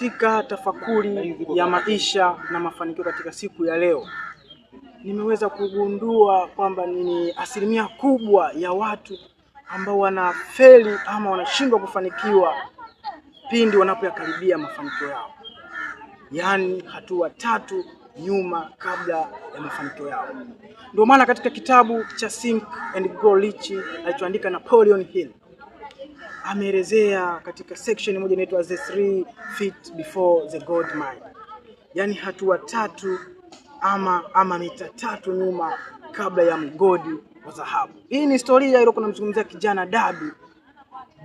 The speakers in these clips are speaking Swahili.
Katika tafakuri ya maisha na mafanikio katika siku ya leo, nimeweza kugundua kwamba ni asilimia kubwa ya watu ambao wanafeli ama wanashindwa kufanikiwa pindi wanapoyakaribia mafanikio yao. Yaani hatua tatu nyuma kabla ya mafanikio yao. Ndio maana katika kitabu cha Think and Grow Rich alichoandika Napoleon Hill, ameelezea katika section moja inaitwa The 3 Feet Before the Gold Mine. Yaani hatua tatu ama mita tatu nyuma kabla ya mgodi wa dhahabu. Hii ni historia iliyokuwa inamzungumzia kijana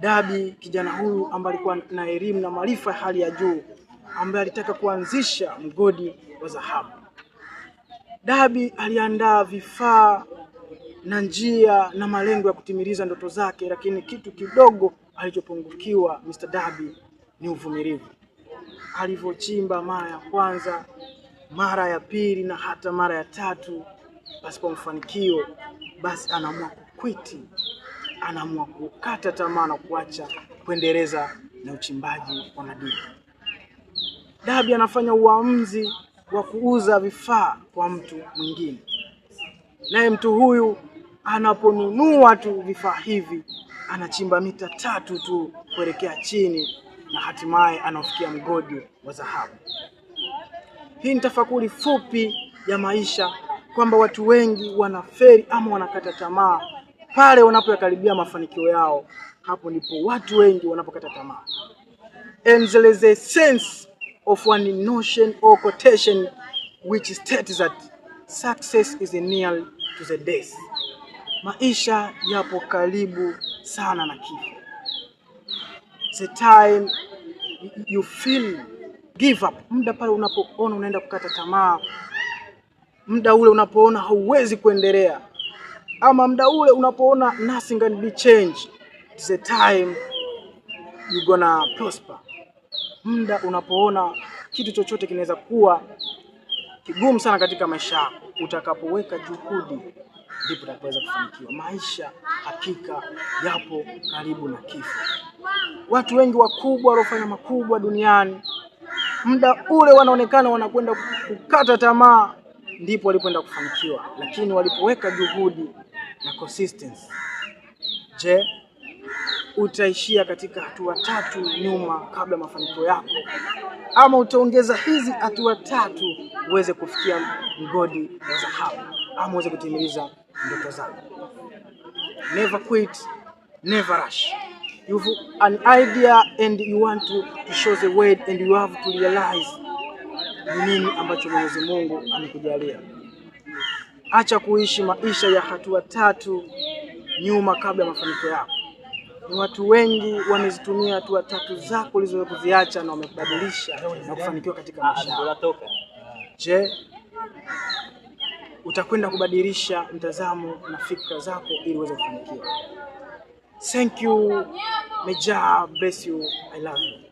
Dabi, kijana huyu ambaye alikuwa na elimu na maarifa hali ya juu, ambaye alitaka kuanzisha mgodi wa dhahabu. Dabi aliandaa vifaa na njia na malengo ya kutimiliza ndoto zake, lakini kitu kidogo alichopungukiwa Mr. Dabi ni uvumilivu. Alivyochimba mara ya kwanza, mara ya pili na hata mara ya tatu pasipo mafanikio, basi anaamua kukwiti, anaamua kukata tamaa na kuacha kuendeleza na uchimbaji wa madini. Dabi anafanya uamuzi wa kuuza vifaa kwa mtu mwingine. Naye mtu huyu anaponunua tu vifaa hivi, anachimba mita tatu tu kuelekea chini na hatimaye anafikia mgodi wa dhahabu. Hii ni tafakuri fupi ya maisha kwamba watu wengi wanafeli ama wanakata tamaa pale wanapoyakaribia mafanikio yao. Hapo ndipo watu wengi wanapokata tamaa. And there is a sense of one notion or quotation which states that success is near to the death. Maisha yapo karibu sana na kifo. The time you feel give up, muda pale unapoona unaenda kukata tamaa, muda ule unapoona hauwezi kuendelea, ama muda ule unapoona nothing can be changed, it's the time you gonna prosper. Muda unapoona kitu chochote kinaweza kuwa kigumu sana katika maisha yako, utakapoweka juhudi ndipo utaweza kufanikiwa. Maisha hakika yapo karibu na kifo. Watu wengi wakubwa waliofanya makubwa duniani, muda ule wanaonekana wanakwenda kukata tamaa, ndipo walipoenda kufanikiwa, lakini walipoweka juhudi na consistency. Je, utaishia katika hatua tatu nyuma kabla mafanikio yako, ama utaongeza hizi hatua tatu uweze kufikia mgodi wa dhahabu, ama uweze kutimiliza ndoto zako? Never quit, never rush. You have an idea and you want to show the way, and you have to realize ni nini ambacho Mwenyezi Mungu amekujalia. Acha kuishi maisha ya hatua tatu nyuma kabla ya mafanikio yako. Ni watu wengi wamezitumia hatua tatu zako ulizowahi kuziacha na wamebadilisha na kufanikiwa katika maisha. Je, utakwenda kubadilisha mtazamo na fikra zako ili uweze kufanikiwa? Thank you. May God bless you. I love you.